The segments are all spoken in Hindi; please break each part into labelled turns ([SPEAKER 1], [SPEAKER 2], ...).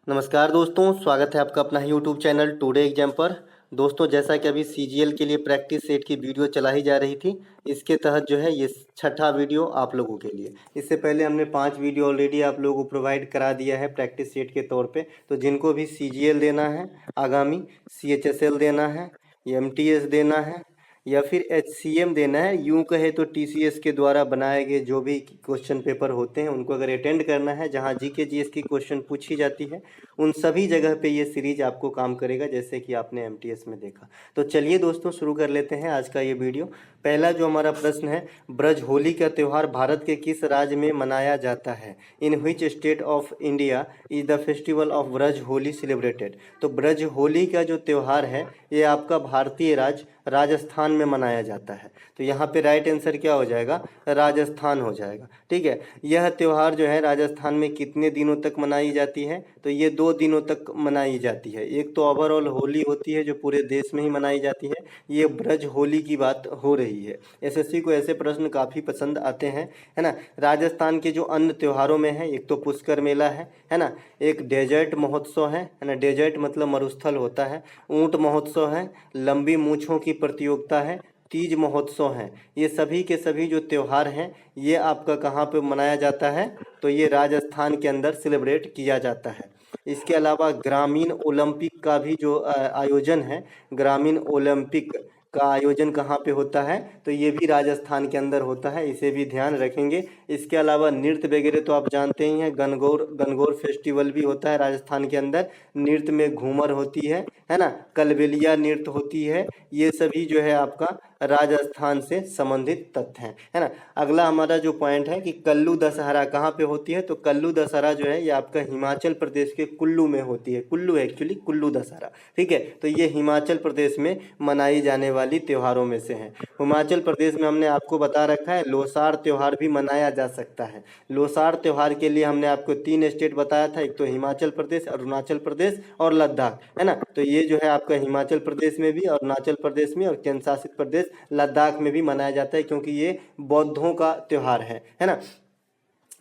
[SPEAKER 1] नमस्कार दोस्तों, स्वागत है आपका अपना यूट्यूब चैनल टुडे एग्जाम पर। दोस्तों, जैसा कि अभी सीजीएल के लिए प्रैक्टिस सेट की वीडियो चलाई जा रही थी, इसके तहत जो है ये छठा वीडियो आप लोगों के लिए। इससे पहले हमने 5 वीडियो ऑलरेडी आप लोगों को प्रोवाइड करा दिया है प्रैक्टिस सेट के तौर पे। तो जिनको भी सीजीएल देना है आगामी, सीएचएसएल देना है, एमटीएस देना है या फिर एचसीएम देना है, यूं कहे तो टीसीएस के द्वारा बनाए गए जो भी क्वेश्चन पेपर होते हैं उनको अगर अटेंड करना है, जहां जीके जीएस की क्वेश्चन पूछी जाती है, उन सभी जगह पे ये सीरीज आपको काम करेगा, जैसे कि आपने एमटीएस में देखा। तो चलिए दोस्तों, शुरू कर लेते हैं आज का ये वीडियो। पहला जो हमारा प्रश्न है, ब्रज होली का त्यौहार भारत के किस राज्य में मनाया जाता है? In which state of India is the festival of Braj Holi celebrated? तो ब्रज होली का जो त्यौहार है ये आपका भारतीय राज्य राजस्थान में मनाया जाता है। तो यहाँ पे राइट आंसर क्या हो जाएगा? राजस्थान हो जाएगा। ठीक है, यह त्यौहार जो है राजस्थान में कितने दिनों तक मनाई जाती है? तो ये 2 दिनों तक मनाई जाती है। एक तो ओवरऑल होली होती है जो पूरे देश में ही मनाई जाती है, ये ब्रज होली की बात हो रही है। एसएससी को ऐसे प्रश्न काफ़ी पसंद आते हैं, है ना। राजस्थान के जो अन्य त्योहारों में है, एक तो पुष्कर मेला है ना, एक डेजर्ट महोत्सव है ना, डेजर्ट मतलब मरुस्थल होता है, ऊंट महोत्सव है, लंबी मूंछों की प्रतियोगिता है, तीज महोत्सव है। ये सभी के सभी जो त्यौहार हैं ये आपका कहाँ पे मनाया जाता है? तो ये राजस्थान के अंदर सेलिब्रेट किया जाता है। इसके अलावा ग्रामीण ओलंपिक का भी जो आयोजन है, ग्रामीण ओलंपिक का आयोजन कहाँ पे होता है? तो ये भी राजस्थान के अंदर होता है, इसे भी ध्यान रखेंगे। इसके अलावा नृत्य वगैरह तो आप जानते ही हैं, गणगौर फेस्टिवल भी होता है राजस्थान के अंदर। नृत्य में घूमर होती है ना, कलबेलिया नृत्य होती है। ये सभी जो है आपका राजस्थान से संबंधित तथ्य हैं, है ना। अगला हमारा जो पॉइंट है कि कल्लू दशहरा कहाँ पे होती है? तो कल्लू दशहरा जो है ये आपका हिमाचल प्रदेश के कुल्लू में होती है। कुल्लू है एक्चुअली, कुल्लू दशहरा। ठीक है, तो ये हिमाचल प्रदेश में मनाई जाने वाली त्योहारों में से है। हिमाचल प्रदेश में हमने आपको बता रखा है लोसार त्यौहार भी मनाया जा सकता है। लोसार त्यौहार के लिए हमने आपको 3 स्टेट बताया था, एक तो हिमाचल प्रदेश, अरुणाचल प्रदेश और लद्दाख, है ना। तो ये जो है आपका हिमाचल प्रदेश में भी, अरुणाचल प्रदेश में और केंद्र शासित प्रदेश लद्दाख में भी मनाया जाता है, क्योंकि ये बौद्धों का त्यौहार है ना।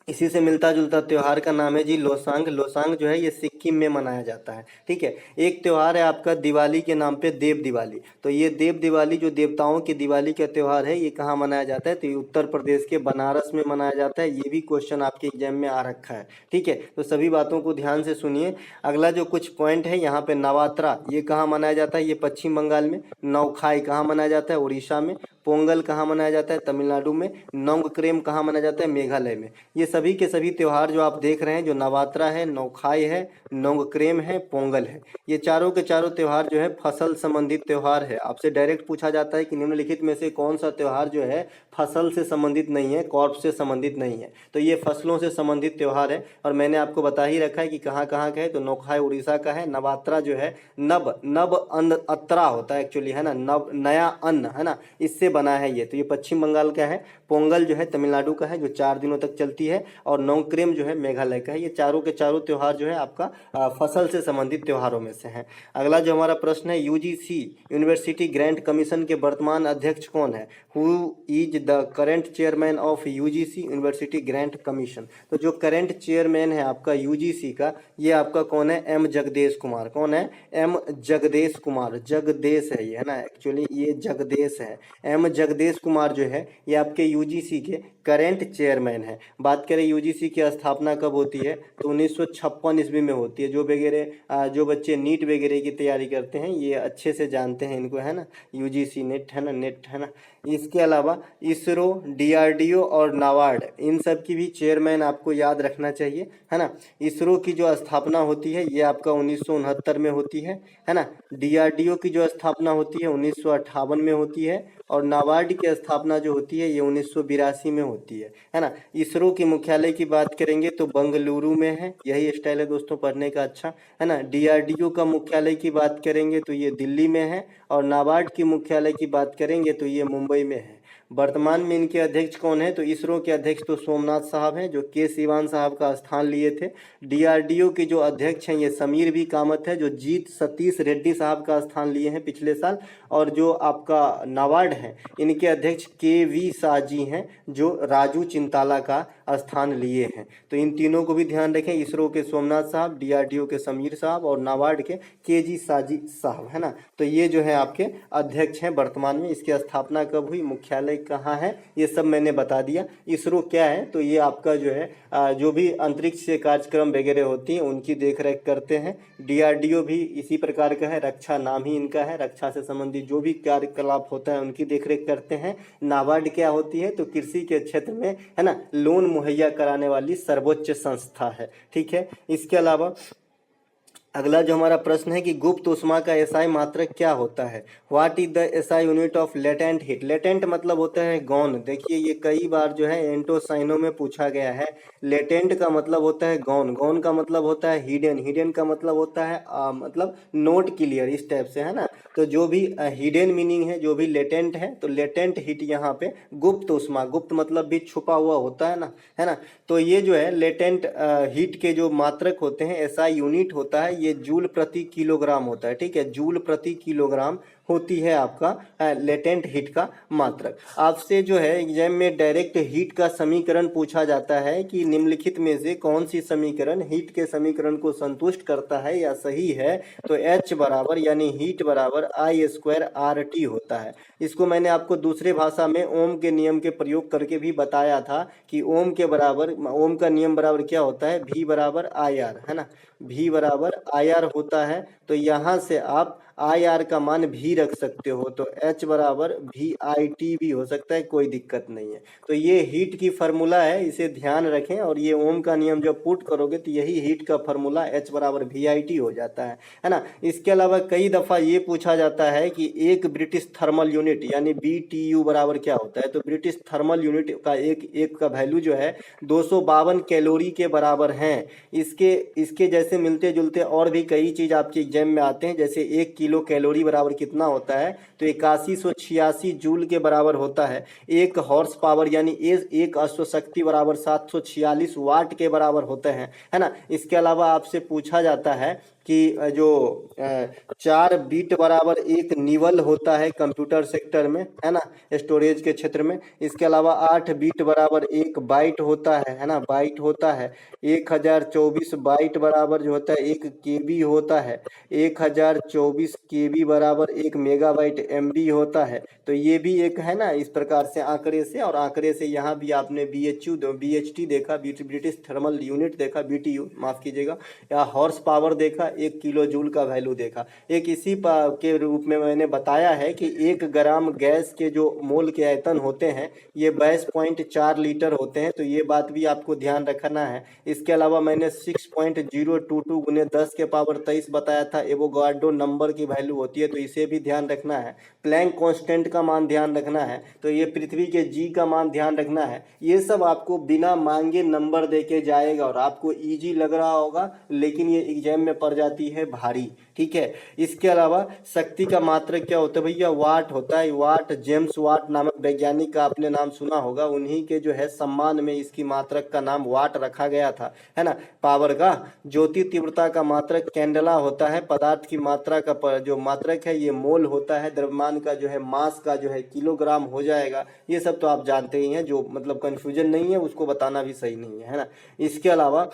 [SPEAKER 1] इसी से मिलता जुलता त्यौहार का नाम है जी लोसांग। लोसांग जो है ये सिक्किम में मनाया जाता है। ठीक है, एक त्यौहार है आपका दिवाली के नाम पे, देव दिवाली। तो ये देव दिवाली जो देवताओं की दिवाली का त्यौहार है, ये कहाँ मनाया जाता है? तो ये उत्तर प्रदेश के बनारस में मनाया जाता है। ये भी क्वेश्चन आपके एग्जाम में आ रखा है। ठीक है, तो सभी बातों को ध्यान से सुनिए। अगला जो कुछ पॉइंट है यहाँ पे, नवात्रा ये कहाँ मनाया जाता है? ये पश्चिम बंगाल में। नौखाई कहाँ मनाया जाता है? उड़ीसा में। पोंगल कहाँ मनाया जाता है? तमिलनाडु में। नोंगक्रेम कहाँ मनाया जाता है? मेघालय में। ये सभी के सभी त्यौहार जो आप देख रहे हैं, जो नवात्रा है, नौखाई है, नोंगक्रेम है, पोंगल है, ये चारों के चारों त्यौहार जो है फसल संबंधित त्यौहार है। आपसे डायरेक्ट पूछा जाता है कि निम्नलिखित में से कौन सा त्यौहार जो है फसल से संबंधित नहीं है, कॉर्प से संबंधित नहीं है? तो ये फसलों से संबंधित त्यौहार है, और मैंने आपको बता ही रखा है कि कहाँ कहाँ का है। तो नौखाई उड़ीसा का है, नवात्रा जो है नव अन्न अत्रा होता है एक्चुअली, है ना, नव नया अन्न, है ना, इससे बना है ये। तो ये पश्चिम बंगाल का है। पोंगल जो है तमिलनाडु का है, जो 4 दिनों तक चलती है, और नोंगक्रेम जो है मेघालय का है। ये चारों के चारों त्यौहार जो है आपका फसल से संबंधित त्योहारों में से हैं। अगला जो हमारा प्रश्न है, यूजीसी यूनिवर्सिटी ग्रांट कमीशन के वर्तमान अध्यक्ष कौन है? Who is the current chairman of UGC university grant commission? तो जो करेंट चेयरमैन है आपका यूजीसी का, ये आपका कौन है? एम जगदेश कुमार। कौन है? एम जगदेश कुमार। जगदेश है ये, है ना, एक्चुअली ये जगदेश है। एम जगदेश कुमार जो है ये आपके यूजीसी के करेंट चेयरमैन है। बात करें यूजीसी की स्थापना कब होती है? तो 1956 ईस्वी में होती है। जो बच्चे नीट वगैरह की तैयारी करते हैं ये अच्छे से जानते हैं इनको, है ना, यूजीसी नेट, है ना, नेट, है ना। इसके अलावा इसरो, डीआरडीओ और नाबार्ड, इन सब की भी चेयरमैन आपको याद रखना चाहिए, है ना। इसरो की जो स्थापना होती है ये आपका 1969 में होती है ना। डीआरडीओ की जो स्थापना होती है 1958 में होती है, और नाबार्ड की स्थापना जो होती है ये 1982 में होती है ना। इसरो की मुख्यालय की बात करेंगे तो बेंगलुरु में है, यही स्टाइल है दोस्तों पढ़ने का, अच्छा, है ना। डीआरडीओ का मुख्यालय की बात करेंगे तो ये दिल्ली में है, और नाबार्ड की मुख्यालय की बात करेंगे तो ये मुंबई में है। वर्तमान में इनके अध्यक्ष कौन है? तो इसरो के अध्यक्ष तो सोमनाथ साहब हैं, जो के सिवान साहब का स्थान लिए थे। डीआरडीओ के जो अध्यक्ष हैं ये समीर वी कामत है, जो जीत सतीश रेड्डी साहब का स्थान लिए हैं पिछले साल। और जो आपका नाबार्ड है, इनके अध्यक्ष के वी शाह जी हैं, जो राजू चिंताला का स्थान लिए हैं। तो इन तीनों को भी ध्यान रखें, इसरो के सोमनाथ साहब, डीआरडीओ के समीर साहब और नाबार्ड के जी साजी साहब, है ना। तो ये जो है आपके अध्यक्ष हैं वर्तमान में। इसकी स्थापना कब हुई, मुख्यालय कहाँ है, ये सब मैंने बता दिया। इसरो क्या है, तो ये आपका जो है जो भी अंतरिक्ष से कार्यक्रम वगैरह होती हैं उनकी देखरेख करते हैं। डीआरडीओ भी इसी प्रकार का है, रक्षा नाम ही इनका है, रक्षा से संबंधित जो भी कार्यकलाप होता है उनकी देखरेख करते हैं। नाबार्ड क्या होती है, तो कृषि के क्षेत्र में, है ना, लोन मुहैया कराने वाली सर्वोच्च संस्था है। ठीक है। इसके अलावा अगला जो हमारा प्रश्न है कि गुप्त ऊष्मा का एसआई मात्रक क्या होता है? What is the SI unit of latent heat? Latent मतलब होता है गौण। देखिए ये कई बार जो है एंटोसाइनो में पूछा गया है। लेटेंट का मतलब होता है गौण, गौण का मतलब होता है हिडन, हिडन का मतलब होता है मतलब नोट क्लियर, इस टाइप से, है ना। तो जो भी हिडन मीनिंग है, जो भी लेटेंट है, तो लेटेंट हीट यहाँ पे गुप्त ऊष्मा, गुप्त मतलब भी छुपा हुआ होता है ना। तो ये जो है लेटेंट हीट के जो मात्रक होते हैं, एसआई यूनिट होता है, ये जूल प्रति किलोग्राम होता है। ठीक है, जूल प्रति किलोग्राम होती है आपका लेटेंट हीट का मात्रक। आपसे जो है एग्जाम में डायरेक्ट हीट का समीकरण पूछा जाता है कि निम्नलिखित में से कौन सी समीकरण हीट के समीकरण को संतुष्ट करता है या सही है? तो H बराबर यानी हीट बराबर I² RT होता है। इसको मैंने आपको दूसरे भाषा में ओम के नियम के प्रयोग करके भी बताया था कि ओम के बराबर, ओम का नियम बराबर क्या होता है, V बराबर IR, है ना। V बराबर IR होता है। तो यहाँ से आप IR का मान भी रख सकते हो, तो H बराबर VIT भी हो सकता है, कोई दिक्कत नहीं है। तो ये हीट की फार्मूला है, इसे ध्यान रखें। और ये ओम का नियम जब पुट करोगे तो यही हीट का फार्मूला H बराबर VIT हो जाता है ना। इसके अलावा कई दफ़ा ये पूछा जाता है कि एक ब्रिटिश थर्मल यूनिट यानी BTU बराबर क्या होता है? तो ब्रिटिश थर्मल यूनिट का एक का वैल्यू जो है 252 कैलोरी के बराबर है। इसके जैसे मिलते जुलते और भी कई चीज़ आपके एग्जाम में आते हैं, जैसे 1 किलो कैलोरी बराबर कितना होता है? तो 8186 जूल के बराबर होता है। एक हॉर्स पावर यानी एक अश्वशक्ति बराबर 746 वाट के बराबर होते हैं, है ना। इसके अलावा आपसे पूछा जाता है कि जो 4 बीट बराबर एक निवल होता है कंप्यूटर सेक्टर में, है ना, स्टोरेज के क्षेत्र में। इसके अलावा 8 बीट बराबर एक बाइट होता है ना, बाइट होता है। 1024 बाइट बराबर जो होता है 1 केबी होता है। 1024 केबी बराबर 1 मेगाबाइट MB होता है। तो ये भी एक है ना, इस प्रकार से आंकड़े से, और आंकड़े से यहाँ भी आपने BHT देखा, ब्रिटिश थर्मल यूनिट देखा, BTU माफ कीजिएगा, या हॉर्स पावर देखा, 1 किलो जूल का वैल्यू देखा। एक इसी के रूप में मैंने बताया है कि 1 ग्राम गैस के जो मोल के आयतन होते हैं ये 22.4 लीटर होते हैं। तो ये बात भी आपको ध्यान रखना है। इसके अलावा मैंने 6.022 गुने 10 के पावर 23 बताया था, एवोगाड्रो नंबर की वैल्यू होती है, तो इसे भी ध्यान रखना है। प्लैंक कांस्टेंट का मान ध्यान रखना है, तो ये पृथ्वी के G का मान ध्यान रखना है। ये सब आपको बिना मांगे नंबर देके जाएगा और आपको इजी लग रहा होगा, लेकिन ये एग्जाम में पड़ जाती है भारी। ठीक है। इसके अलावा शक्ति का मात्रक क्या होता है भैया? वाट होता है। वाट, जेम्स वाट नामक वैज्ञानिक का आपने नाम सुना होगा, उन्हीं के जो है सम्मान में इसकी मात्रक का नाम वाट रखा गया था, है ना, पावर का। ज्योति तीव्रता का मात्रक कैंडला होता है। पदार्थ की मात्रा का जो मात्रक है ये मोल होता है। द्रव्यमान का जो है मास का जो है किलोग्राम हो जाएगा। ये सब तो आप जानते ही हैं, जो मतलब कंफ्यूजन नहीं है उसको बताना भी सही नहीं है ना। इसके अलावा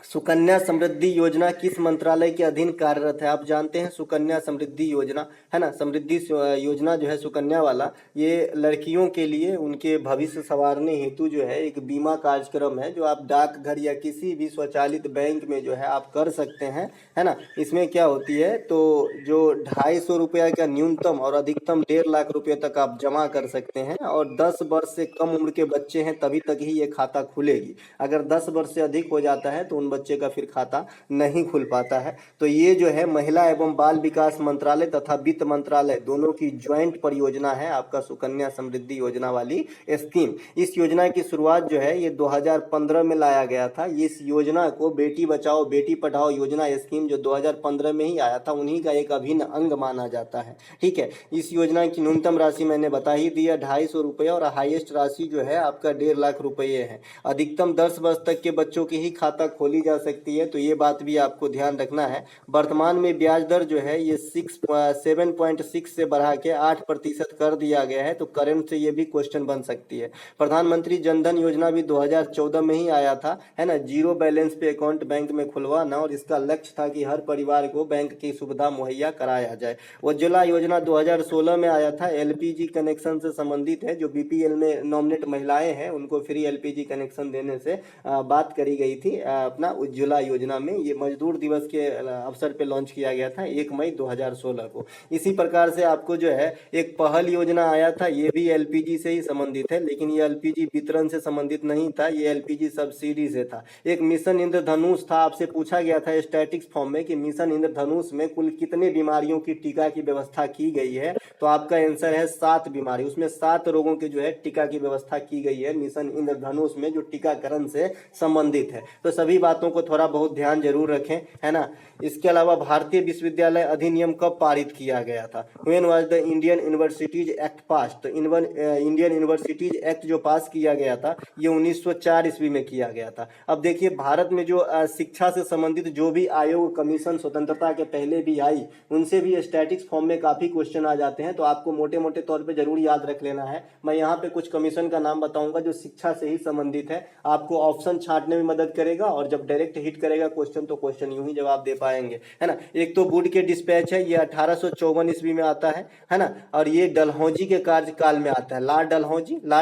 [SPEAKER 1] सुकन्या समृद्धि योजना किस मंत्रालय के अधीन कार्यरत है? आप जानते हैं सुकन्या समृद्धि योजना, है ना। समृद्धि योजना जो है सुकन्या वाला, ये लड़कियों के लिए उनके भविष्य संवारने हेतु जो है एक बीमा कार्यक्रम है, जो आप डाकघर या किसी भी स्वचालित बैंक में जो है आप कर सकते हैं, है ना। इसमें क्या होती है, तो जो 250 रुपया का न्यूनतम और अधिकतम 1.5 लाख रुपये तक आप जमा कर सकते हैं, और 10 वर्ष से कम उम्र के बच्चे हैं तभी तक ही ये खाता खुलेगी। अगर 10 वर्ष से अधिक हो जाता है तो उन बच्चे का फिर खाता नहीं खुल पाता है। तो ये जो है महिला एवं बाल विकास मंत्रालय तथा वित्त मंत्रालय दोनों की ज्वाइंट परियोजना है आपका सुकन्या समृद्धि योजना वाली स्कीम। इस योजना की शुरुआत जो है ये 2015 में लाया गया था। इस योजना को बेटी बचाओ बेटी पढ़ाओ योजना स्कीम जो 2015 में ही आया था उन्हीं का एक अभिन्न अंग माना जाता है। ठीक है, इस योजना की न्यूनतम राशि मैंने बता ही दिया 250 रुपये और हाईएस्ट राशि जो है आपका 1.5 लाख रुपये है। अधिकतम 10 वर्ष तक के बच्चों की ही खाता खोली जा सकती है, तो ये बात भी आपको ध्यान रखना है। वर्तमान में ब्याज दर जो है ये 7.6 से बढ़ा के 8% कर दिया गया है, तो करंट से ये भी क्वेश्चन बन सकती है। प्रधानमंत्री जनधन योजना भी 2014 में ही आया था, है ना। जीरो बैलेंस पे अकाउंट बैंक में खुलवाना और इसका लक्ष्य था कि हर परिवार को बैंक की सुविधा मुहैया कराया जाए। उज्ज्वला योजना 2016 में आया था, एलपीजी कनेक्शन से संबंधित है। जो बीपीएल में नॉमिनेट महिलाएं हैं उनको फ्री एलपीजी कनेक्शन देने से बात करी गई थी अपना उज्ज्वला योजना में। ये मजदूर दिवस के अवसर पे लॉन्च किया गया था 1 मई 2016 को। इसी प्रकार से आपको जो है एक पहल योजना आया था, ये भी एलपीजी से ही संबंधित है, लेकिन ये एलपीजी वितरण से संबंधित नहीं था, ये एलपीजी सब्सिडी से था। एक मिशन इंद्रधनुष था, आपसे पूछा गया था स्टैटिक्स फॉर्म में कि मिशन इंद्रधनुष में कुल कितने बीमारियों की टीका की व्यवस्था की गई है, तो आपका आंसर है 7 बीमारी। उसमें 7 रोगों के जो है टीका की व्यवस्था की गई है मिशन इंद्रधनुष में, जो टीकाकरण से संबंधित है। तो सभी बातों को थोड़ा बहुत ध्यान जरूर रखें, है ना। इसके अलावा भारतीय विश्वविद्यालय अधिनियम कब पारित किया गया था? When was the Indian universities act पास? तो इंडियन यूनिवर्सिटीज एक्ट जो पास किया गया था ये 1904 ईस्वी में किया गया था। अब देखिए भारत में जो शिक्षा से संबंधित जो भी आयोग कमीशन स्वतंत्रता के पहले भी आई, उनसे भी स्टैटिक्स फॉर्म में काफी क्वेश्चन आ जाते हैं, तो आपको मोटे मोटे तौर पे जरूर याद रख लेना है। मैं यहाँ पे कुछ कमीशन का नाम बताऊंगा जो शिक्षा से ही संबंधित है, आपको ऑप्शन छांटने में मदद करेगा और जब डायरेक्ट हिट करेगा क्वेश्चन तो क्वेश्चन यूं ही जवाब दे पाएंगे, है ना। एक तो वुड के डिस्पैच है, ये 1854 ईस्वी में आता है ना, और ये डलहौजी के कार्यकाल में आता है। लॉर्ड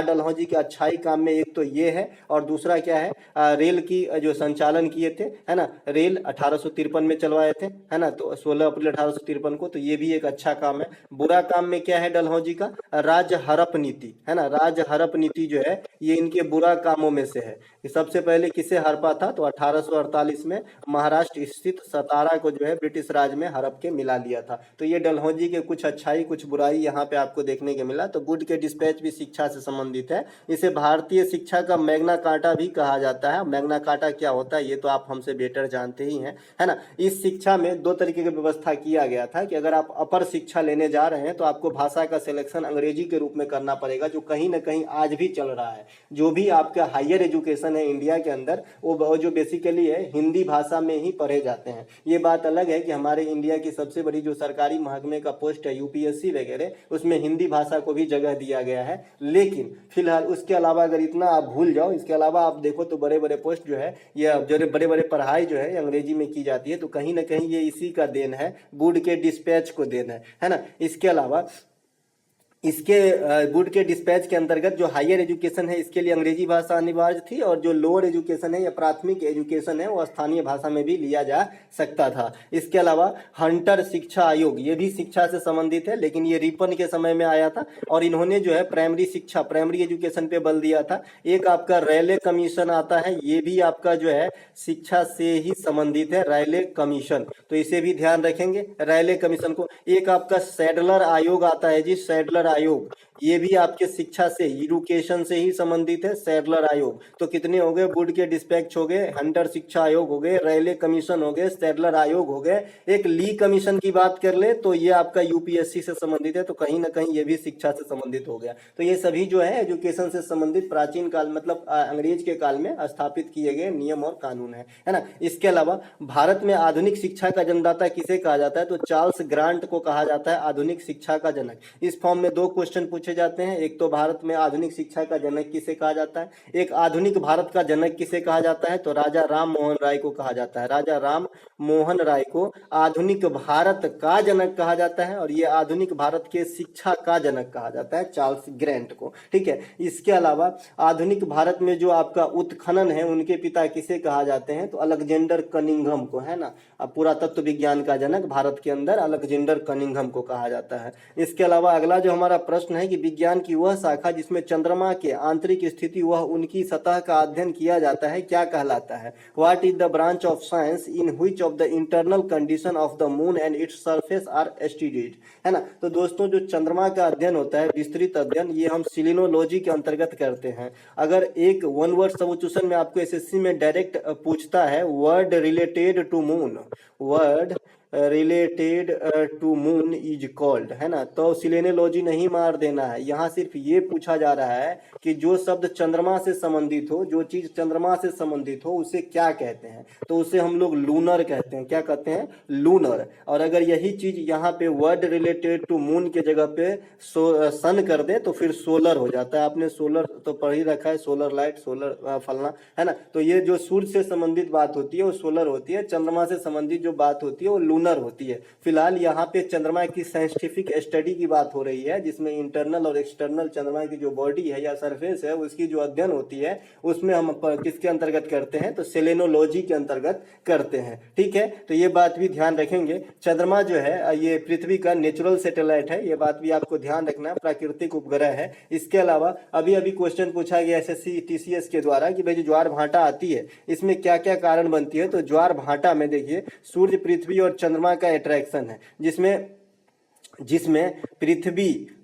[SPEAKER 1] डलहौजी के अच्छाई काम में एक तो ये है और दूसरा क्या है, रेल की जो संचालन किए थे, है ना, रेल 1853 में चलवाए थे, है ना, तो 16 अप्रैल 1853 को, तो ये भी एक अच्छा काम है। बुरा काम में क्या है डलहौजी का? राज हड़प नीति, है ना, राज हड़प नीति जो है ये इनके बुरा कामों में से है। सबसे पहले किसे हड़पा था? तो 1848 में महाराष्ट्र स्थित सतारा को जो है ब्रिटिश राज में हड़प के मिला लिया था। तो ये डलहौजी के कुछ अच्छाई कुछ बुराई यहाँ पे आपको देखने को मिला। तो वुड के डिस्पैच भी शिक्षा से संबंधित है। इसे भारतीय शिक्षा का मैग्ना कार्टा भी कहा जाता है। मैग्ना कार्टा क्या होता है ये तो आप हमसे बेटर जानते ही हैं, है ना। इस शिक्षा में 2 तरीके की व्यवस्था किया गया था कि अगर आप अपर शिक्षा लेने जा रहे हैं तो आपको भाषा का सिलेक्शन अंग्रेजी के रूप में करना पड़ेगा, जो कहीं ना कहीं आज भी चल रहा है। जो भी आपका हायर एजुकेशन है इंडिया के अंदर वो जो बेसिकली है हिंदी भाषा में ही पढ़े जाते हैं। ये बात अलग है कि हमारे इंडिया की सबसे बड़ी जो सरकारी महकमे का पोस्ट है यूपीएससी वगैरह, उसमें हिंदी भाषा को भी जगह दिया गया है। लेकिन फिलहाल उसके अलावा अगर इतना आप भूल जाओ, इसके अलावा आप देखो तो बड़े बड़े पोस्ट जो है या जो बड़े बड़े पढ़ाई जो है अंग्रेजी में की जाती है। तो कहीं ना कहीं ये इसी का देन है, वुड के डिस्पैच को देन है ना। इसके अलावा इसके वुड के डिस्पैच के अंतर्गत जो हायर एजुकेशन है इसके लिए अंग्रेजी भाषा अनिवार्य थी और जो लोअर एजुकेशन है या प्राथमिक एजुकेशन है वो स्थानीय भाषा में भी लिया जा सकता था। इसके अलावा हंटर शिक्षा आयोग ये भी शिक्षा से संबंधित है, लेकिन ये रिपन के समय में आया था और इन्होंने जो है प्राइमरी शिक्षा प्राइमरी एजुकेशन पे बल दिया था। एक आपका रैले कमीशन आता है, ये भी आपका जो है शिक्षा से ही संबंधित है, रैले कमीशन, तो इसे भी ध्यान रखेंगे रैले कमीशन को। एक आपका सैडलर आयोग आता है जी, सैडलर आयोग, ये भी आपके शिक्षा से एजुकेशन से ही संबंधित है, सैडलर आयोग। तो कितने हो गए? वुड के डिस्पैच हो गए, हंटर शिक्षा आयोग हो गए, रैले कमीशन हो गए, सैडलर आयोग हो गए। एक ली कमीशन की बात कर ले तो ये आपका यूपीएससी से संबंधित है, तो कहीं ना कहीं ये भी शिक्षा से संबंधित हो गया। तो ये सभी जो है एजुकेशन से संबंधित प्राचीन काल मतलब अंग्रेज के काल में स्थापित किए गए नियम और कानून है ना। इसके अलावा भारत में आधुनिक शिक्षा का जन्मदाता किसे कहा जाता है? तो चार्ल्स ग्रांट को कहा जाता है आधुनिक शिक्षा का जनक। इस फॉर्म में 2 क्वेश्चन पूछे जाते हैं। एक तो भारत में आधुनिक शिक्षा का जनक किसे कहा जाता है, एक आधुनिक भारत का जनक किसे कहा जाता है? तो राजा राम मोहन राय को कहा जाता है। राजा राम मोहन राय को आधुनिक भारत का जनक कहा जाता है और ये आधुनिक भारत के शिक्षा का जनक कहा जाता है चार्ल्स ग्रांट को, ठीक है। इसके अलावा आधुनिक भारत में जो आपका उत्खनन है उनके पिता किसे कहा जाते हैं? तो अलेक्जेंडर कनिंघम को, है ना। पुरातत्व विज्ञान का जनक भारत के अंदर अलेक्जेंडर कनिंघम को कहा जाता है। इसके अलावा अगला जो हमारा प्रश्न है कि विज्ञान की वह शाखा जिसमें चंद्रमा के आंतरिक स्थिति व उनकी सतह का अध्ययन किया जाता है क्या कहलाता है? What is the branch of science in which of the internal condition of the moon and its surface are studied, है ना। तो दोस्तों जो चंद्रमा का अध्ययन होता है, विस्तृत अध्ययन, ये हम सिलिनोलॉजी के अंतर्गत करते हैं। अगर एक वन वर्ड सब्स्टिट्यूशन में आपको एसएससी में डायरेक्ट पूछता है word related to moon, word related to moon is called, है ना, तो सिलेनोलॉजी नहीं मार देना है। यहाँ सिर्फ ये पूछा जा रहा है कि जो शब्द चंद्रमा से संबंधित हो, जो चीज चंद्रमा से संबंधित हो, उसे क्या कहते हैं? तो उसे हम लोग लूनर कहते हैं। क्या कहते हैं? लूनर। और अगर यही चीज यहाँ पे वर्ड रिलेटेड टू मून के जगह पे सन कर दे तो फिर सोलर हो जाता है। आपने सोलर तो पढ़ ही रखा है, सोलर लाइट, सोलर फलना, है ना। तो ये जो सूर्य से संबंधित बात होती है वो सोलर होती है, चंद्रमा से संबंधित जो बात होती है वो लूनर होती है। फिलहाल यहाँ पे चंद्रमा की साइंटिफिक स्टडी की बात हो रही है, जिसमें इंटरनल और एक्सटर्नल चंद्रमा की जो बॉडी है या सरफेस है उसकी जो अध्ययन होती है, उसमें हम किसके अंतर्गत करते हैं? तो सेलेनोलॉजी के अंतर्गत करते हैं। ठीक है, तो ये बात भी ध्यान रखेंगे। चंद्रमा जो है ये पृथ्वी का नेचुरल सैटेलाइट है, ये बात भी आपको ध्यान रखना, प्राकृतिक उपग्रह है। इसके अलावा अभी अभी क्वेश्चन पूछा गया एसएससी टीसीएस के द्वारा कि भाई जो ज्वार भाटा आती है इसमें क्या क्या कारण बनती है? तो ज्वार भाटा में देखिए सूर्य, पृथ्वी और चंद्रमा का अट्रैक्शन है, जिसमें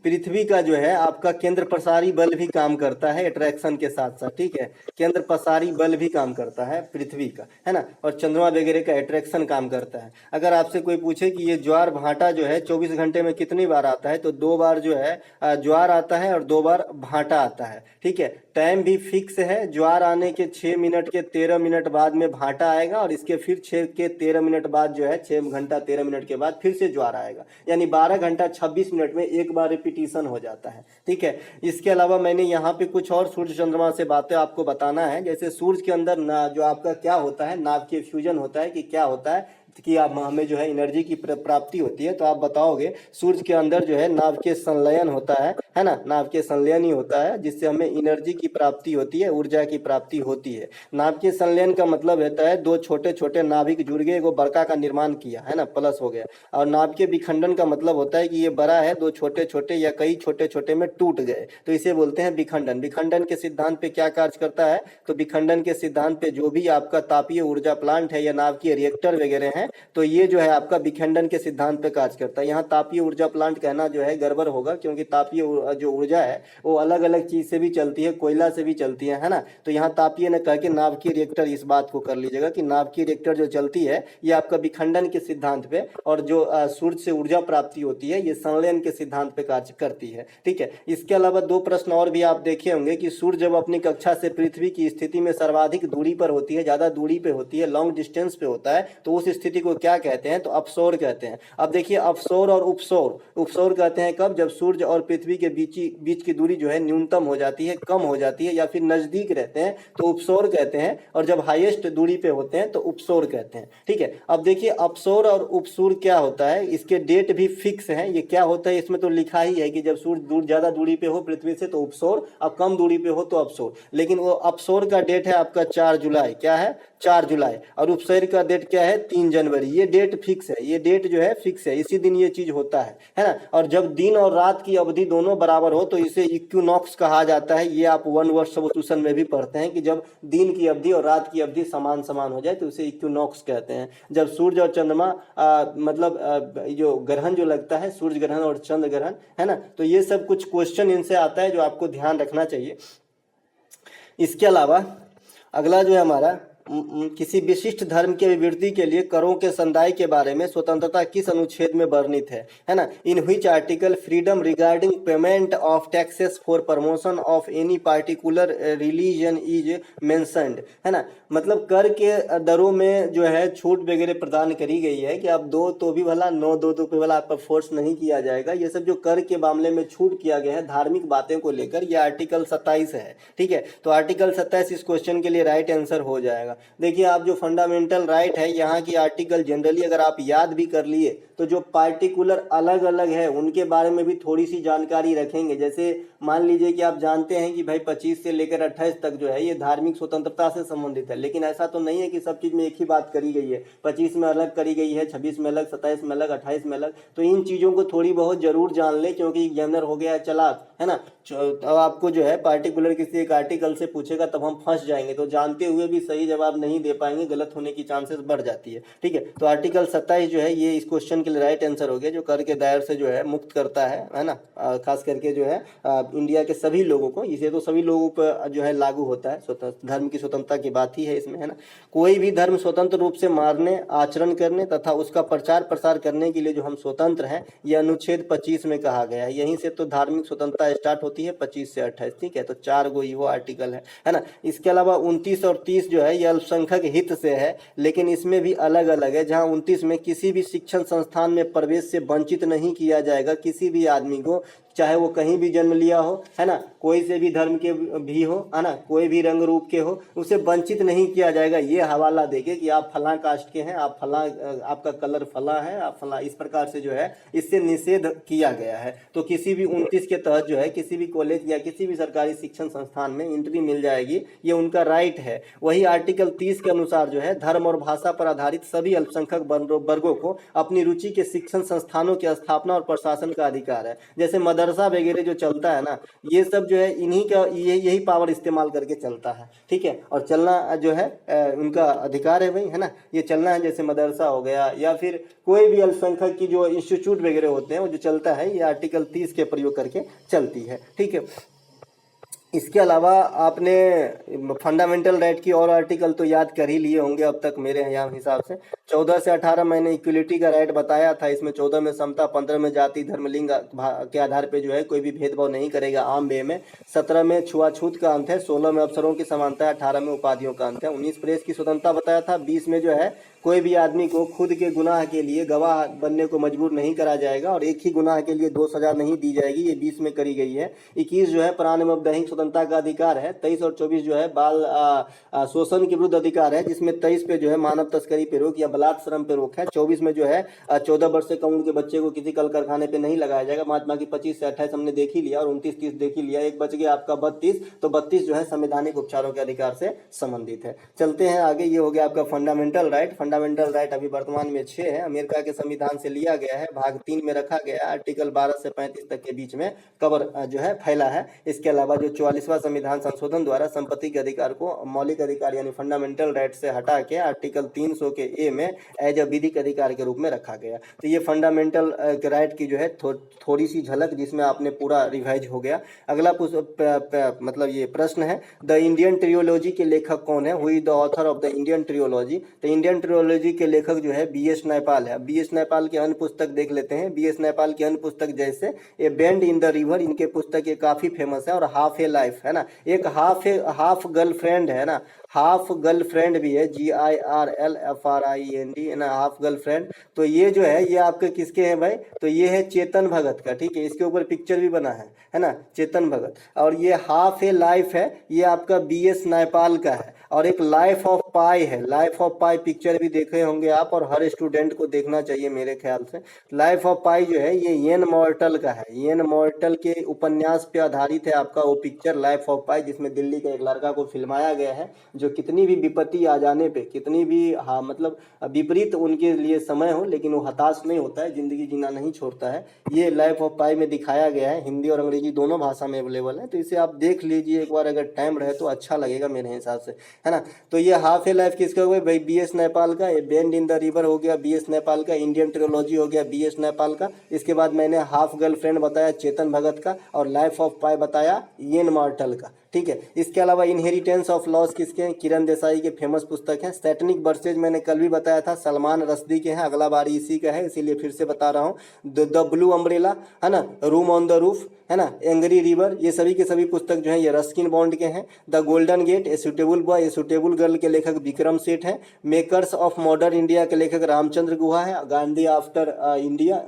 [SPEAKER 1] पृथ्वी का जो है आपका केंद्र प्रसारी बल भी काम करता है अट्रैक्शन के साथ साथ। ठीक है, केंद्र प्रसारी बल भी काम करता है पृथ्वी का, है ना, और चंद्रमा वगैरह का अट्रैक्शन काम करता है। अगर आपसे कोई पूछे कि ये ज्वार भाटा जो है 24 घंटे में कितनी बार आता है, तो 2 बार जो है ज्वार आता है और 2 बार भाटा आता है। ठीक है, टाइम भी फिक्स है, ज्वार आने के 6 मिनट के 13 मिनट बाद में भाटा आएगा और इसके फिर 6 के 13 मिनट बाद जो है 6 घंटा 13 मिनट के बाद फिर से ज्वार आएगा, यानी 12 घंटा 26 मिनट में एक बार रिपीटिशन हो जाता है। ठीक है, इसके अलावा मैंने यहाँ पे कुछ और सूर्य चंद्रमा से बातें आपको बताना है। जैसे सूर्य के अंदर जो आपका क्या होता है, नाभिकीय फ्यूजन होता है कि क्या होता है कि आप हमें जो है एनर्जी की प्राप्ति होती है। तो आप बताओगे सूर्य के अंदर जो है नाभिकीय संलयन होता है ना, नाभिकीय संलयन ही होता है जिससे हमें एनर्जी की प्राप्ति होती है, ऊर्जा की प्राप्ति होती है। नाभिकीय संलयन का मतलब होता है 2 छोटे छोटे नाभिक जुड़ गए, वो बड़का का निर्माण किया, है ना, प्लस हो गया। और नाभिकीय विखंडन का मतलब होता है कि ये बड़ा है, 2 छोटे छोटे या कई छोटे छोटे में टूट गए, तो इसे बोलते हैं विखंडन। विखंडन के सिद्धांत पे क्या कार्य करता है? तो विखंडन के सिद्धांत पे जो भी आपका तापीय ऊर्जा प्लांट है या नाभिकीय रिएक्टर वगैरह है, तो ये जो है आपका विखंडन के सिद्धांत पे कार्य करता है। यहाँ तापीय ऊर्जा प्लांट कहना जो है गड़बड़ होगा, क्योंकि तापीय जो ऊर्जा है वो अलग अलग चीज से भी चलती है, कोयला से भी चलती है ना। तो यहाँ तापीय न कह के नाभिकीय रिएक्टर, इस बात को कर लीजिएगा कि नाभिकीय रिएक्टर जो चलती है ये आपका विखंडन के सिद्धांत पे, और जो सूर्य से ऊर्जा प्राप्ति होती है ये संलयन के सिद्धांत पे कार्य करती है। ठीक है, इसके अलावा 2 प्रश्न और भी आप देखे होंगे कि सूर्य जब अपनी कक्षा से पृथ्वी की स्थिति में सर्वाधिक दूरी पर होती है, ज्यादा दूरी पे होती है, लॉन्ग डिस्टेंस पे होता है, तो उस स्थिति को क्या कहते हैं? तो अपसौर कहते हैं। अब देखिए अपसौर और उपसौर, उपसौर कहते हैं कब? जब सूर्य और पृथ्वी के बीच की दूरी जो है न्यूनतम हो जाती है, कम हो जाती है, या फिर नजदीक रहते हैं तो उपसौर कहते हैं, और जब हाईएस्ट दूरी पे होते हैं तो उपसौर कहते हैं। ठीक है, अब देखिए अपसौर और उपसौर क्या होता है, इसके डेट भी फिक्स है। ये क्या होता है इसमें तो लिखा ही है कि जब सूर्य ज्यादा दूरी पे हो पृथ्वी से तो उपसौर, अब कम दूरी पे हो तो अपसौर। लेकिन वो अपसौर का डेट है आपका 4 जुलाई, क्या है? 4 जुलाई। और उपसौर का डेट क्या है? 3 जनवरी। ये डेट फिक्स है, ये डेट जो है फिक्स है, इसी दिन ये चीज होता है ना। और जब दिन और रात की अवधि दोनों बराबर हो तो इसे इक्विनॉक्स कहा जाता है। ये आप वन वर्ड सब्स्टिट्यूशन में भी पढ़ते हैं कि जब दिन की अवधि और रात की अवधि समान समान हो जाए तो उसे इक्विनॉक्स कहते हैं। जब सूर्य और चंद्रमा जो ग्रहण जो लगता है, सूर्य ग्रहण और चंद्र ग्रहण, है ना, तो ये सब कुछ क्वेश्चन इनसे आता है जो आपको ध्यान रखना चाहिए। इसके अलावा अगला जो है हमारा किसी विशिष्ट धर्म की अभिवृद्धि के लिए करों के संदाय के बारे में स्वतंत्रता किस अनुच्छेद में वर्णित है ना। In which article freedom regarding payment of taxes for promotion of any particular religion is mentioned, है ना। मतलब कर के दरों में जो है छूट वगैरह प्रदान करी गई है कि आप 2 तो भी भला 9 2 तो भी भला आप पर फोर्स नहीं किया जाएगा। ये सब जो कर के मामले में छूट किया गया है धार्मिक बातें को लेकर, ये आर्टिकल 27 है। ठीक है, तो आर्टिकल 27 इस क्वेश्चन के लिए राइट आंसर हो जाएगा। जाएगा। देखिए आप जो फंडामेंटल राइट है यहाँ की आर्टिकल जनरली अगर आप याद भी कर लिए तो जो पार्टिकुलर अलग अलग है उनके बारे में भी थोड़ी सी जानकारी रखेंगे। जैसे मान लीजिए कि आप जानते हैं कि भाई 25 से लेकर 28 तक जो है ये धार्मिक स्वतंत्रता से संबंधित है, लेकिन ऐसा तो नहीं है कि सब चीज में एक ही बात करी गई है। 25 में अलग करी गई है, 26 में अलग, 27 में अलग, 28 में अलग। तो इन चीजों को थोड़ी बहुत जरूर जान ले, क्योंकि एग्जामिनर हो गया चालाक, है ना। अब आपको जो है पार्टिकुलर किसी एक आर्टिकल से पूछेगा तब हम फंस जाएंगे, तो जानते हुए भी सही जवाब नहीं दे पाएंगे, गलत होने की चांसेस बढ़ जाती है। ठीक है, तो आर्टिकल 27 जो है ये इस क्वेश्चन के लिए राइट आंसर हो गया, जो कर के दायर से जो है मुक्त करता है ना। खास करके जो है इंडिया के सभी लोगों को, इसे तो सभी लोगों पर जो है लागू होता है। धर्म की स्वतंत्रता की बात ही है इसमें, है ना। कोई भी धर्म स्वतंत्र रूप से मानने, आचरण करने तथा उसका प्रचार प्रसार करने के लिए जो हम स्वतंत्र हैं, यह अनुच्छेद 25 में कहा गया है। यहीं से तो धार्मिक स्वतंत्रता स्टार्ट होती है 25 से 28। ठीक है, तो 4 गो वो आर्टिकल है ना। इसके अलावा 29 और 30 जो है ये अल्पसंख्यक हित से है, लेकिन इसमें भी अलग अलग है। जहां 29 में किसी भी शिक्षण संस्थान में प्रवेश से वंचित नहीं किया जाएगा किसी भी आदमी को, चाहे वो कहीं भी जन्म लिया हो, है ना, कोई से भी धर्म के भी हो, है ना, कोई भी रंग रूप के हो, उसे वंचित नहीं किया जाएगा। ये हवाला देके कि आप फला कास्ट के हैं, आप फला, आपका कलर फला है, आप फला, इस प्रकार से जो है इससे निषेध किया गया है। तो किसी भी 29 के तहत जो है किसी भी कॉलेज या किसी भी सरकारी शिक्षण संस्थान में एंट्री मिल जाएगी, ये उनका राइट है। वही आर्टिकल 30 के अनुसार जो है धर्म और भाषा पर आधारित सभी अल्पसंख्यक वर्गों को अपनी रुचि के शिक्षण संस्थानों की स्थापना और प्रशासन का अधिकार है। जैसे मदरसा वगैरह जो चलता है ना, ये सब जो है इन्हीं का यही पावर इस्तेमाल करके चलता है। ठीक है, और चलना जो है उनका अधिकार है भाई, है ना, ये चलना है। जैसे मदरसा हो गया या फिर कोई भी अल्पसंख्यक की जो इंस्टीट्यूट वगैरह होते हैं वो जो चलता है, ये आर्टिकल 30 के प्रयोग करके चलती है। ठीक है, इसके अलावा आपने फंडामेंटल राइट की और आर्टिकल तो याद कर ही लिए होंगे अब तक मेरे यहाँ हिसाब से। 14 से 18 मैंने इक्वलिटी का राइट बताया था। इसमें 14 में समता, 15 में जाति धर्म लिंग के आधार पे जो है कोई भी भेदभाव नहीं करेगा आम वे में। 17 में छुआछूत का अंत है। 16 में अवसरों की समानता है। 18 में उपाधियों का अंत है। 19 प्रेस की स्वतंत्रता बताया था। 20 में जो है कोई भी आदमी को खुद के गुनाह के लिए गवाह बनने को मजबूर नहीं करा जाएगा और एक ही गुनाह के लिए 2 सजा नहीं दी जाएगी, ये 20 में करी गई है। 21 जो है प्राण एवं दैहिक स्वतंत्रता का अधिकार है। 23 और 24 जो है बाल शोषण के विरुद्ध अधिकार है, जिसमें 23 पे जो है मानव तस्करी पे रोक या बलात् श्रम पे रोक है। 24 में जो है 14 वर्ष से कम उम्र के बच्चे को किसी कल कारखाने पे नहीं लगाया जाएगा। महात्मा की 25 से 28 हमने देख ही लिया और 29 30 देख ही लिया। एक बच गया आपका 32, तो 32 जो है संवैधानिक उपचारों के अधिकार से संबंधित है। चलते हैं आगे, ये हो गया आपका फंडामेंटल राइट। फंडामेंटल राइट अभी वर्तमान में 6 है, अमेरिका के संविधान से लिया गया है, भाग 3 में रखा गया है। आर्टिकल 12 से 35 तक के बीच में कवर जो है फैला है। इसके अलावा जो 44वां संविधान संशोधन द्वारा संपत्ति के अधिकार को मौलिक अधिकार यानी फंडामेंटल राइट से हटा के आर्टिकल 300 के ए में एज अ विधिक अधिकार के रूप में रखा गया। तो ये फंडामेंटल राइट की जो है थोड़ी सी झलक, जिसमें आपने पूरा रिवाइज हो गया। अगला मतलब ये प्रश्न है, द इंडियन ट्रियोलॉजी के लेखक कौन है? Who is the author of the Indian ट्रियोलॉजी? तो इंडियन ट्रियोलॉजी के लेखक जो है बी.एस. नैपाल है। बी.एस. नैपाल की अन्य पुस्तक देख लेते हैं। बी.एस. नैपाल की अन्य पुस्तक जैसे ए बेंड इन द रिवर, इनके पुस्तक ये काफी फेमस है। और हाफ ए लाइफ, है ना, एक हाफ गर्लफ्रेंड है ना, हाफ गर्लफ्रेंड भी है, GIRLFRIEND, है ना, हाफ गर्लफ्रेंड। तो ये जो है ये आपके किसके हैं भाई? तो ये है चेतन भगत का। ठीक है, इसके ऊपर पिक्चर भी बना है ना, चेतन भगत। और ये हाफ ए लाइफ है, ये आपका बी.एस. नैपाल का है। और एक लाइफ ऑफ पाई है, लाइफ ऑफ पाई पिक्चर भी देखे होंगे आप, और हर स्टूडेंट को देखना चाहिए मेरे ख्याल से। लाइफ ऑफ पाई जो है ये येन मॉर्टल का है। येन मॉर्टल के उपन्यास पे आधारित है आपका वो पिक्चर लाइफ ऑफ पाई, जिसमें दिल्ली के एक लड़का को फिल्माया गया है, जो कितनी भी विपत्ति आ जाने पे, कितनी भी मतलब विपरीत उनके लिए समय हो, लेकिन वो हताश नहीं होता है, जिंदगी जीना नहीं छोड़ता है। ये लाइफ ऑफ पाई में दिखाया गया है। हिंदी और अंग्रेजी दोनों भाषा में अवेलेबल है, तो इसे आप देख लीजिए एक बार, अगर टाइम रहे तो अच्छा लगेगा मेरे हिसाब से, है ना। तो ये हाफ ए लाइफ किसका हुआ भाई? बी.एस. नैपाल का। ये बेंड इन द रिवर हो गया बी.एस. नैपाल का। इंडियन ट्रियोलॉजी हो गया बी.एस. नैपाल का। इसके बाद मैंने हाफ गर्लफ्रेंड बताया चेतन भगत का, और लाइफ ऑफ पाई बताया येन मार्टल का। ठीक है, इसके अलावा इनहेरिटेंस ऑफ लॉस किसके हैं? किरण देसाई के फेमस पुस्तक है। सैटनिक वर्सेज मैंने कल भी बताया था, सलमान रश्दी के हैं, अगला बार इसी का है, इसीलिए फिर से बता रहा हूँ। द ब्लू अम्ब्रेला, है ना, रूम ऑन द रूफ, है ना, एंग्री रिवर, ये सभी के सभी पुस्तक जो है ये रस्किन बॉन्ड के हैं। The golden gate, a suitable boy, a suitable girl के लेखक विक्रम सेठ हैं। मेकर्स ऑफ मॉडर्न इंडिया के लेखक रामचंद्र गुहा है। Gandhi after India,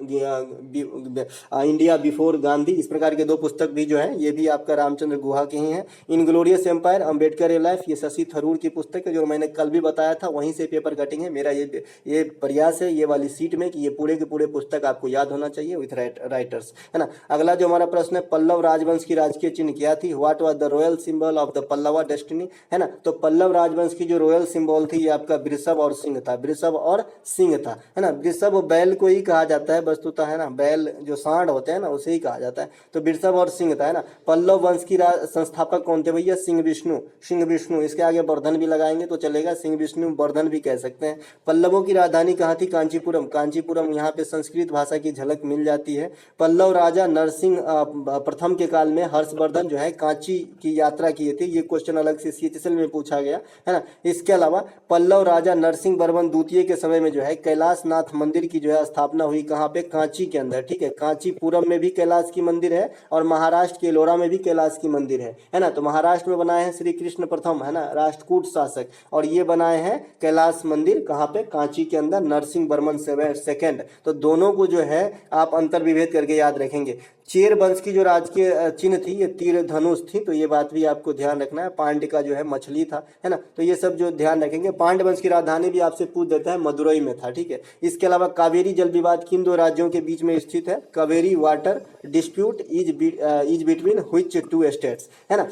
[SPEAKER 1] India before Gandhi, इस प्रकार के 2 पुस्तक भी जो है ये भी आपका रामचंद्र गुहा के ही हैं। Inglorious empire, Ambedkar a life, ये शशि थरूर की पुस्तक है जो मैंने कल भी बताया था, वहीं से पेपर कटिंग है। मेरा ये प्रयास है ये वाली सीट में कि ये पूरे के पूरे पुस्तक आपको याद होना चाहिए विथ राइटर्स, है ना। अगला जो हमारा प्रश्न है, पल्लव राजवंश की राजकीय चिन्ह क्या थी? What was the royal symbol of the Pallava destiny, है ना। तो पल्लव राजवंश की जो रॉयल सिंबल थी ये आपका वृषभ और सिंह था, वृषभ और सिंह था, है ना। वृषभ बैल को ही कहा जाता है वस्तुतः, है ना, बैल जो सांड होते हैं ना उसे ही कहा जाता है, तो वृषभ और सिंह था, है ना। पल्लव वंश की संस्थापक कौन थे भैया? सिंह विष्णु, सिंह विष्णु, इसके आगे वर्धन भी लगाएंगे तो चलेगा, सिंह विष्णु वर्धन भी कह सकते हैं। पल्लवों की राजधानी कहाँ थी? कांचीपुरम, कांचीपुरम, यहाँ पे संस्कृत भाषा की झलक मिल जाती है। पल्लव राजा नरसिंह प्रथम के काल में हर्षवर्धन जो है कांची की यात्रा किए थे, ये क्वेश्चन अलग से CHSL में पूछा गया, है ना। इसके अलावा पल्लव राजा नरसिंह वर्मन द्वितीय के समय में जो है कैलाशनाथ मंदिर की जो है स्थापना हुई, कहाँ पे? कांची के अंदर, ठीक है। कांचीपुरम में भी कैलाश की मंदिर है और महाराष्ट्र के एलोरा में भी कैलाश की मंदिर है ना। तो महाराष्ट्र में बनाए हैं श्री कृष्ण प्रथम, है ना, राष्ट्रकूट शासक, और ये बनाए हैं कैलाश मंदिर कहाँ पे? कांची के अंदर, नरसिंह वर्मन सेकंड। तो दोनों को जो है आप अंतर विभेद करके याद रखेंगे। चेर वंश की जो राजकीय चिन्ह थी ये तीर धनुष थी, तो ये बात भी आपको ध्यान रखना है। पांड्य का जो है मछली था, है ना, तो ये सब जो ध्यान रखेंगे। पांड्य वंश की राजधानी भी आपसे पूछ देता है, मदुरई में था, ठीक है। इसके अलावा कावेरी जल विवाद किन दो राज्यों के बीच में स्थित है? Kaveri water dispute is between which two states, है ना।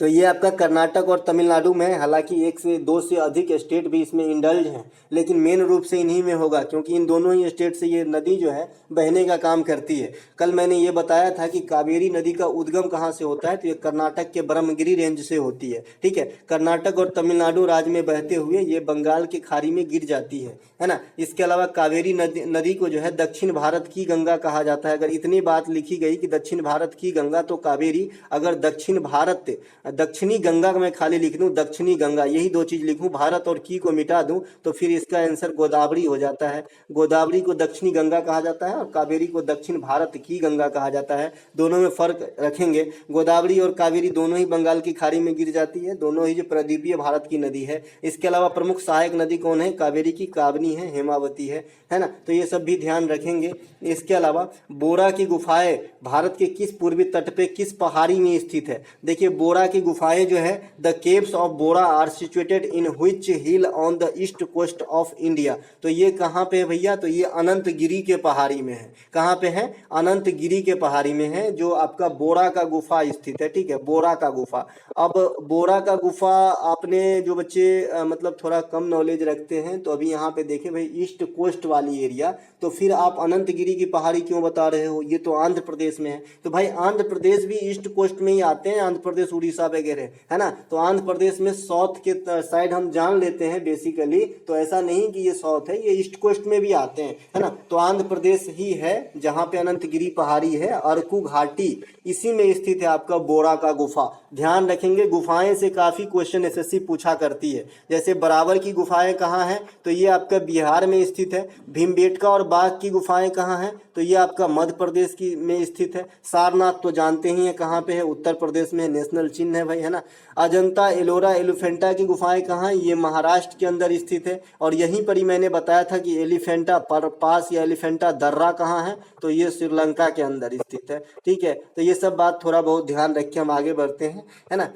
[SPEAKER 1] तो ये आपका कर्नाटक और तमिलनाडु में, हालांकि एक से दो से अधिक स्टेट भी इसमें इंडल्ज हैं, लेकिन मेन रूप से इन्हीं में होगा क्योंकि इन दोनों ही स्टेट से ये नदी जो है बहने का काम करती है। कल मैंने ये बताया था कि कावेरी नदी का उद्गम कहाँ से होता है, तो ये कर्नाटक के ब्रह्मगिरी रेंज से होती है, ठीक है। कर्नाटक और तमिलनाडु राज्य में बहते हुए ये बंगाल की खाड़ी में गिर जाती है ना। इसके अलावा कावेरी नदी को जो है दक्षिण भारत की गंगा कहा जाता है। अगर इतनी बात लिखी गई कि दक्षिण भारत की गंगा, तो कावेरी अगर दक्षिण भारत, दक्षिणी गंगा में खाली लिख दूं दक्षिणी गंगा, यही दो चीज लिखूं, भारत और की को मिटा दूं, तो फिर इसका आंसर गोदावरी हो जाता है। गोदावरी को दक्षिणी गंगा कहा जाता है और कावेरी को दक्षिण भारत की गंगा कहा जाता है। दोनों में फर्क रखेंगे। गोदावरी और कावेरी दोनों ही बंगाल की खाड़ी में गिर जाती है, दोनों ही जो प्रदीपीय भारत की नदी है। इसके अलावा प्रमुख सहायक नदी कौन है? कावेरी की काबनी है, हेमावती है ना। तो ये सब भी ध्यान रखेंगे। इसके अलावा बोरा की गुफाएं भारत के किस पूर्वी तट पे किस पहाड़ी में स्थित है? देखिए बोरा की गुफाएं जो है, the caves of Borra are situated in which hill on the east coast of India. तो ये कहाँ पे है भैया? तो ये अनंतगिरी के पहाड़ी में है। कहाँ पे है? अनंतगिरी के पहाड़ी में है, जो आपका बोरा का गुफा स्थित है, ठीक है, बोरा का गुफा। अब बोरा का गुफा आपने जो बच्चे मतलब थोड़ा कम नॉलेज रखते हैं तो अभी यहाँ पे देखें भाई ईस्ट कोस्ट वाली एरिया, तो फिर आप अनंतगिरी की पहाड़ी क्यों बता रहे हो? ये तो आंध्र प्रदेश में है। तो भाई आंध्र प्रदेश भी ईस्ट कोस्ट में ही आते हैं, आंध्र प्रदेश उड़ीसा वगैरह, है ना। तो आंध्र प्रदेश में साउथ के साइड हम जान लेते हैं बेसिकली, तो ऐसा नहीं कि ये साउथ है, ये ईस्ट कोस्ट में भी आते हैं, है ना। तो आंध्र प्रदेश ही है जहाँ पे अनंतगिरी पहाड़ी है, अरकू घाटी, इसी में स्थित है आपका बोरा का गुफा। ध्यान रखेंगे गुफाएं से काफी क्वेश्चन SSC पूछा करती है। जैसे बराबर की गुफाएं कहाँ हैं? तो ये आपका बिहार में स्थित है। भीमबेटका और बाघ की गुफाएं कहाँ हैं? तो ये आपका मध्य प्रदेश की में स्थित है। सारनाथ तो जानते ही हैं कहाँ पे है, उत्तर प्रदेश में, नेशनल चिन्ह है भाई, है ना। अजंता एलोरा एलिफेंटा की गुफाएं कहाँ? ये महाराष्ट्र के अंदर स्थित है। और यहीं पर ही मैंने बताया था कि एलिफेंटा पास या एलिफेंटा दर्रा कहाँ है? तो ये श्रीलंका के अंदर स्थित है, ठीक है। तो ये सब बात थोड़ा बहुत ध्यान रख के हम आगे बढ़ते हैं, है ना।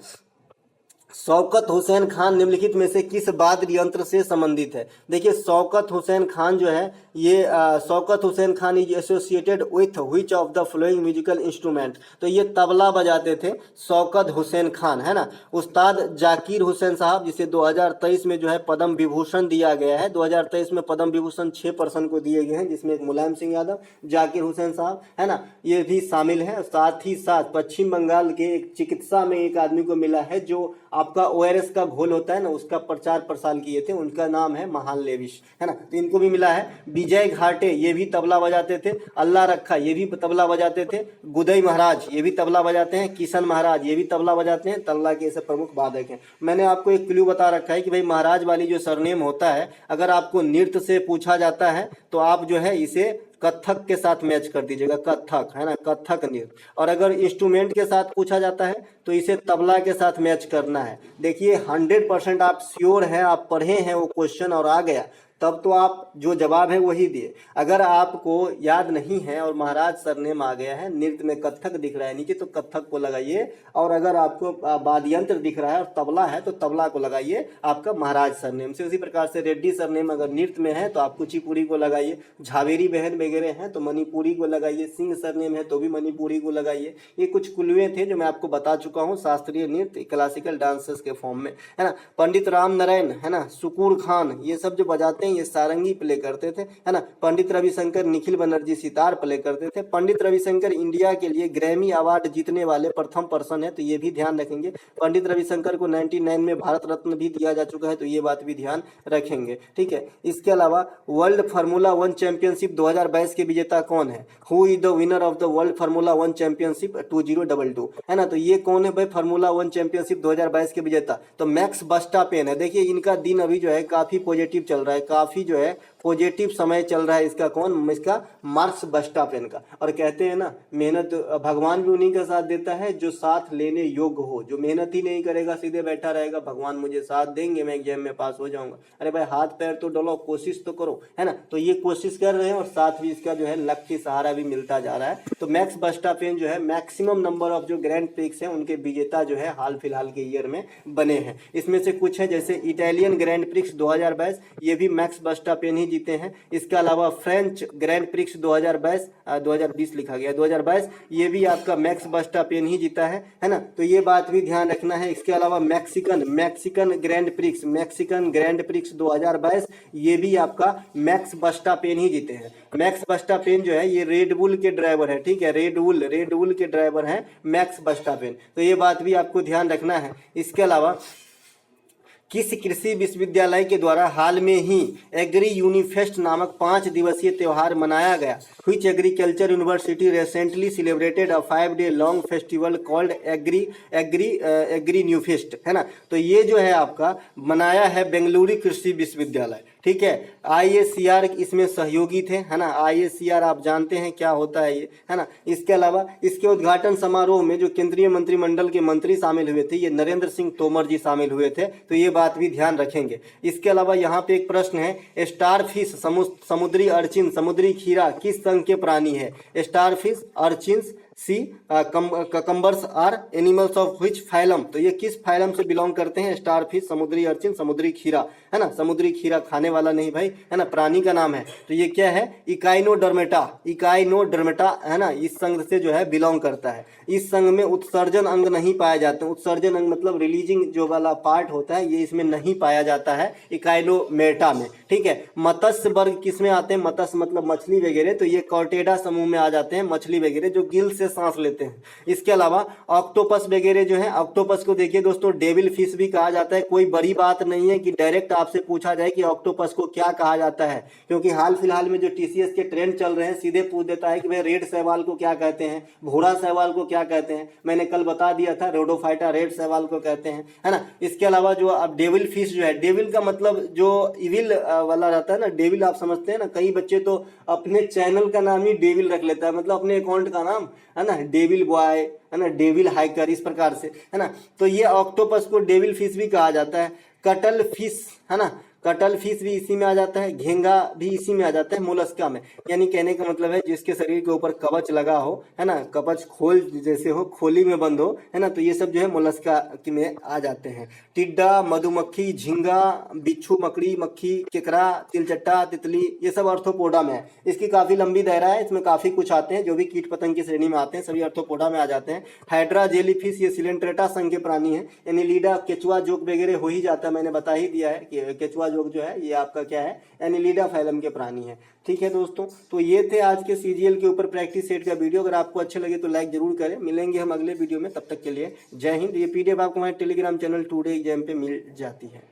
[SPEAKER 1] शौकत हुसैन खान निम्नलिखित में से किस वाद्य यंत्र से संबंधित है? देखिए शौकत हुसैन खान जो है ये Shaukat Hussain Khan is associated with which of the following musical instrument. तो ये तबला बजाते थे शौकत हुसैन खान, है ना। उस्ताद जाकिर हुसैन साहब, जिसे 2023 में जो है पद्म विभूषण दिया गया है। 2023 में पद्म विभूषण 6 पर्सन को दिए गए हैं, जिसमें एक मुलायम सिंह यादव, जाकिर हुसैन साहब, है ना, ये भी शामिल है। साथ ही साथ पश्चिम बंगाल के एक चिकित्सा में एक आदमी को मिला है जो आपका ORS का घोल होता है ना, उसका प्रचार प्रसार किए थे, उनका नाम है महान लेविश, है ना। तो इनको भी मिला है। विजय घाटे ये भी तबला बजाते थे। अल्लाह रखा ये भी तबला बजाते थे। गुदई महाराज ये भी तबला बजाते हैं। किशन महाराज ये भी तबला बजाते हैं। तबला के ऐसे प्रमुख वादक हैं। मैंने आपको एक क्लू बता रखा है कि भाई महाराज वाली जो सरनेम होता है, अगर आपको नृत्य से पूछा जाता है तो आप जो है इसे कथक के साथ मैच कर दीजिएगा, कथक, है ना, कथक नृत्य। और अगर इंस्ट्रूमेंट के साथ पूछा जाता है तो इसे तबला के साथ मैच करना है। देखिए 100% आप श्योर हैं, आप पढ़े हैं वो क्वेश्चन और आ गया, तब तो आप जो जवाब है वही दिए। अगर आपको याद नहीं है और महाराज सरनेम आ गया है, नृत्य में कथक दिख रहा है नीचे तो कथक को लगाइए, और अगर आपको वाद्य यंत्र दिख रहा है और तबला है तो तबला को लगाइए आपका महाराज सरनेम से। उसी प्रकार से रेड्डी सरनेम अगर नृत्य में है तो आप कुचिपुड़ी को लगाइए, झावेरी बहन वगैरह हैं तो मणिपुरी को लगाइए, सिंह सरनेम है तो भी मणिपुरी को लगाइए। ये कुछ कुलवे थे जो मैं आपको बता चुका हूँ शास्त्रीय नृत्य क्लासिकल डांसेस के फॉर्म में, है ना। पंडित राम नारायण, है ना, सुकूर खान, ये सब जो बजाते हैं ये सारंगी प्ले करते थे, है ना। पंडित रविशंकर, निखिल बनर्जी सितार प्ले करते थे। पंडित रविशंकर इंडिया के लिए ग्रैमी अवार्ड जीतने वाले प्रथम पर्सन है, तो ये भी ध्यान रखेंगे। पंडित रविशंकर को 99 में भारत रत्न भी दिया जा चुका है, तो ये बात भी ध्यान रखेंगे, ठीक है। इसके अलावा वर्ल्ड फार्मूला 1 चैंपियनशिप 2022 के विजेता कौन है? Who is the winner of the world formula 1 championship 2022, है ना। तो ये कौन है भाई फार्मूला 1 चैंपियनशिप 2022 के विजेता? तो मैक्स वर्स्टैपेन है। देखिए इनका दिन अभी जो है काफी पॉजिटिव चल रहा है, काफी जो है पॉजिटिव समय चल रहा है इसका। कौन? इसका मार्क्स वर्स्टैपेन का। और कहते हैं ना मेहनत भगवान भी उन्हीं का साथ देता है जो साथ लेने योग्य हो। जो मेहनत ही नहीं करेगा, सीधे बैठा रहेगा, भगवान मुझे साथ देंगे, मैं एग्जाम में पास हो जाऊंगा। अरे भाई हाथ पैर तो डलो, कोशिश तो करो, है ना। तो ये कोशिश कर रहे हैं और साथ भी इसका जो है लक की सहारा भी मिलता जा रहा है। तो मैक्स वर्स्टैपेन जो है मैक्सिमम नंबर ऑफ जो ग्रैंड प्रिक्स हैं उनके विजेता जो है हाल फिलहाल के ईयर में बने हैं। इसमें से कुछ है जैसे इटालियन ग्रैंड प्रिक्स 2022, ये भी मैक्स वर्स्टैपेन ही जीते हैं। इसके अलावा फ्रेंच ग्रैंड प्रिक्स 2020 लिखा गया 2022, ये भी आपका मैक्स वर्स्टैपेन ही जीता है ना। तो ये बात भी ध्यान रखना है। इसके अलावा मैक्सिकन ग्रैंड प्रिक्स 2022, ये भी आपका मैक्स वर्स्टैपेन ही जीते हैं। मैक्स वर्स्टैपेन जो है ये रेड बुल के ड्राइवर है, ठीक है, रेड बुल के ड्राइवर हैं मैक्स वर्स्टैपेन, तो ये बात भी आपको ध्यान रखना है। इसके अलावा किस कृषि विश्वविद्यालय के द्वारा हाल में ही एग्री यूनिफेस्ट नामक 5 दिवसीय त्योहार मनाया गया? Which agriculture university recently celebrated a 5-day long festival called agri newfest, है ना। तो ये जो है आपका मनाया है बेंगलुरु कृषि विश्वविद्यालय, ठीक है। IACR इसमें सहयोगी थे, है ना। IACR आप जानते हैं क्या होता है ये, है ना। इसके अलावा इसके उद्घाटन समारोह में जो केंद्रीय मंत्रिमंडल के मंत्री शामिल हुए थे, ये नरेंद्र सिंह तोमर जी शामिल हुए थे, तो ये बात भी ध्यान रखेंगे। इसके अलावा यहाँ पे एक प्रश्न है, स्टारफिश समुद्री अर्चिन समुद्री खीरा किस संघ के प्राणी है? Starfish, urchins, sea cucumbers are animals of which phylum? तो ये किस फाइलम से बिलोंग करते हैं? स्टारफिश, समुद्री अर्चिन, समुद्री खीरा, है ना। समुद्री खीरा खाने वाला नहीं भाई, है ना, प्राणी का नाम है। तो ये क्या है? इकाइनोडर्मेटा, है ना, इस संघ से जो है बिलोंग करता है। इस संघ में उत्सर्जन अंग नहीं पाए जाते। उत्सर्जन अंग मतलब रिलीजिंग जो वाला पार्ट होता है, ये इसमें नहीं पाया जाता है इकाइनोमेटा में, ठीक है। मत्स्य वर्ग किसमें आते हैं? मत्स्य मतलब मछली वगैरह, तो ये कॉर्टेडा समूह में आ जाते हैं, मछली वगैरह जो गिल से सांस लेते हैं। इसके अलावा ऑक्टोपस वगैरह जो है, ऑक्टोपस को देखिए दोस्तों डेविल फिश भी कहा जाता है। कोई बड़ी बात नहीं है कि डायरेक्ट आपसे पूछा जाए कि ऑक्टोपस को क्या कहा जाता है, क्योंकि हाल फिलहाल में जो TCS के ट्रेंड चल रहे हैं सीधे पूछ देता है कि भाई रेड शैवाल को क्या कहते हैं, भूरा शैवाल को क्या कहते हैं। मैंने कल बता दिया था, रोडोफाइटा रेड शैवाल को कहते हैं, है ना। इसके अलावा जो अब डेविल फिश जो है, डेविल का मतलब जो इविल वाला रहता है ना, डेविल आप समझते हैं ना। कई बच्चे तो अपने चैनल का नाम ही डेविल रख लेता है, मतलब अपने अकाउंट का नाम, है ना, डेविल बॉय, है ना, डेविल हाइकर, इस प्रकार से, है ना। तो ये ऑक्टोपस को डेविल फिश भी कहा जाता है। कटल फिश, है ना, कटल फिश भी इसी में आ जाता है। घेंगा भी इसी में आ जाता है, मोलस्का में। यानी कहने का मतलब है जिसके शरीर के ऊपर कवच लगा हो, है ना, कवच खोल जैसे हो, खोली में बंद हो, है ना, तो ये सब जो है मोलस्का में आ जाते हैं। टिड्डा, मधुमक्खी, झींगा, बिच्छू, मकड़ी, मक्खी, केकड़ा, तिलचट्टा, तितली, ये सब आर्थ्रोपोडा में है। इसकी काफी लंबी दायरा है, इसमें काफी कुछ आते हैं जो भी कीट पतंग की श्रेणी में आते हैं, सभी आर्थ्रोपोडा में आ जाते हैं। हाइड्रा जेलीफिश ये सिलेंट्रेटा संघ के प्राणी है। एनिलीडा, केचुआ जोक वगैरह हो ही जाता है, मैंने बता ही दिया है कि केचुआ जोक जो है ये आपका क्या है? एनिलीडा फाइलम के प्राणी है, ठीक है दोस्तों। तो ये थे आज के CGL के ऊपर प्रैक्टिस सेट का वीडियो। अगर आपको अच्छे लगे तो लाइक जरूर करें। मिलेंगे हम अगले वीडियो में, तब तक के लिए जय हिंद। ये PDF आपको हमारे टेलीग्राम चैनल टुडे एग्जाम पे मिल जाती है।